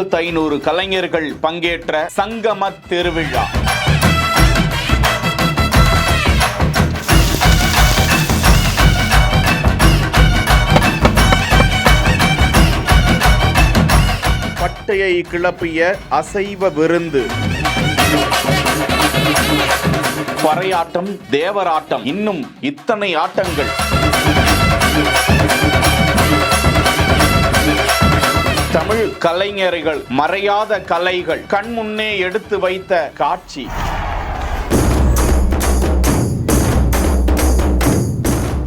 1500 கலைஞர்கள் பங்கேற்ற சங்கம திருவிழா. பட்டையை கிளப்பிய அசைவ விருந்து, பறையாட்டம், தேவராட்டம், இன்னும் இத்தனை ஆட்டங்கள். தமிழ் கலைஞர்கள் மறையாத கலைகள் கண்முன்னே எடுத்து வைத்த காட்சி.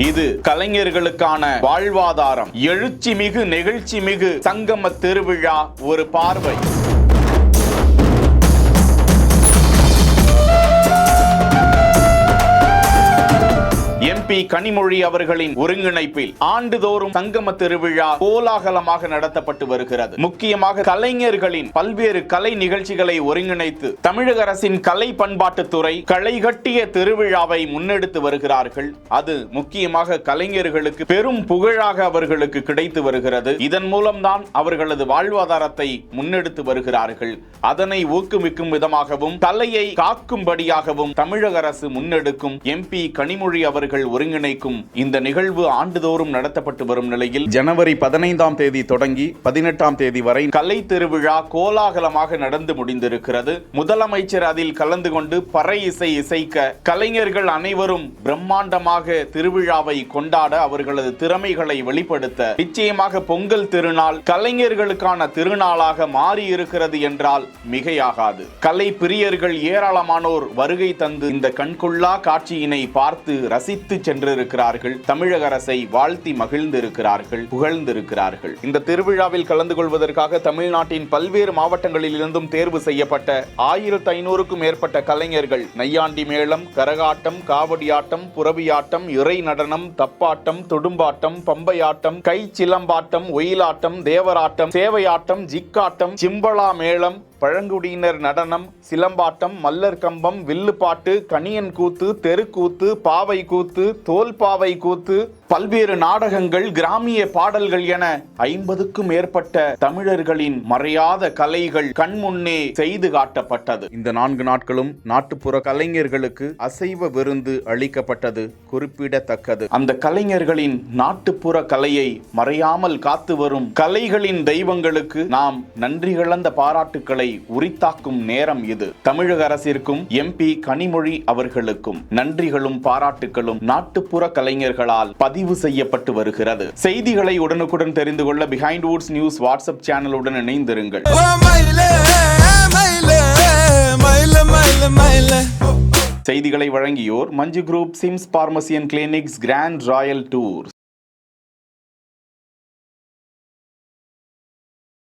இது கலைஞர்களுக்கான வாழ்வாதாரம். எழுச்சி மிகு நெகிழ்ச்சி மிகு சங்கம திருவிழா ஒரு பார்வை. MP கனிமொழி அவர்களின் ஒருங்கிணைப்பில் ஆண்டுதோறும் சங்கம திருவிழா கோலாகலமாக நடத்தப்பட்டு வருகிறது. முக்கியமாக கலைஞர்களின் பல்வேறு கலை நிகழ்ச்சிகளை ஒருங்கிணைத்து தமிழக அரசின் கலை பண்பாட்டுத்துறை களை கட்டிய திருவிழாவை முன்னெடுத்து வருகிறார்கள். அது முக்கியமாக கலைஞர்களுக்கு பெரும் புகழாக அவர்களுக்கு கிடைத்து வருகிறது. இதன் மூலம்தான் அவர்களது வாழ்வாதாரத்தை முன்னெடுத்து வருகிறார்கள். அதனை ஊக்குவிக்கும் விதமாகவும் கலையை காக்கும்படியாகவும் தமிழக அரசு முன்னெடுக்கும் MP கனிமொழி அவர்கள் ஒருங்கிணைக்கும் இந்த நிகழ்வு ஆண்டுதோறும் நடத்தப்பட்டு வரும் நிலையில் ஜனவரி 15ஆம் தேதி தொடங்கி 18ஆம் தேதி வரை கலை திருவிழா கோலாகலமாக நடந்து முடிந்திருக்கிறது. முதலமைச்சர் அதில் கலந்து கொண்டு பறை இசை இசைக்க கலைஞர்கள் அனைவரும் பிரம்மாண்டமாக திருவிழாவை கொண்டாட அவர்களது திறமைகளை வெளிப்படுத்த நிச்சயமாக பொங்கல் திருநாள் கலைஞர்களுக்கான திருநாளாக மாறி இருக்கிறது என்றால் மிகையாகாது. கலை பிரியர்கள் ஏராளமானோர் வருகை தந்து இந்த கண்கொள்ளா காட்சியினை பார்த்து ரசித்து சென்றிருக்கிறார்கள். தமிழக அரசை வாழ்த்தி மகிழ்ந்திருக்கிறார்கள், புகழ்ந்திருக்கிறார்கள். இந்த திருவிழாவில் கலந்து கொள்வதற்காக தமிழ்நாட்டின் பல்வேறு மாவட்டங்களில் இருந்தும் தேர்வு செய்யப்பட்ட 1500க்கும் மேற்பட்ட கலைஞர்கள் நையாண்டி மேளம், கரகாட்டம், காவடியாட்டம், புறவியாட்டம், இறை நடனம், தப்பாட்டம், துடும்பாட்டம், பம்பையாட்டம், கை சிலம்பாட்டம், ஒயிலாட்டம், தேவராட்டம், சேவையாட்டம், ஜிக்காட்டம், சிம்பளா மேளம், பழங்குடியினர் நடனம், சிலம்பாட்டம், மல்லர் கம்பம், வில்லுப்பாட்டு, கணியன் கூத்து, தெருக்கூத்து, பாவை கூத்து, தோல்பாவை கூத்து, பல்வேறு நாடகங்கள், கிராமிய பாடல்கள் என 50க்கும் மேற்பட்ட தமிழர்களின் மறையாத கலைகள் கண்முன்னே செய்து காட்டப்பட்டது. இந்த 4 நாட்களும் நாட்டுப்புற கலைஞர்களுக்கு அசைவ விருந்து அளிக்கப்பட்டது குறிப்பிடத்தக்கது. அந்த கலைஞர்களின் நாட்டுப்புற கலையை மறையாமல் காத்து வரும் கலைகளின் தெய்வங்களுக்கு நாம் நன்றி கலந்த பாராட்டுக்களை உரித்தாக்கும் நேரம் இது. தமிழக அரசிற்கும் MP கனிமொழி அவர்களுக்கும் நன்றிகளும் பாராட்டுகளும் நாட்டுப்புற கலைஞர்களால் பதிவு செய்யப்பட்டு வருகிறது. செய்திகளை உடனுக்குடன் தெரிந்து கொள்ள பிஹைண்ட் வுட்ஸ் நியூஸ் வாட்ஸ்அப் சேனலுடன் இணைந்திருங்கள். செய்திகளை வழங்கியோர் Manju group, SIMS pharmacy and clinics, grand royal tours.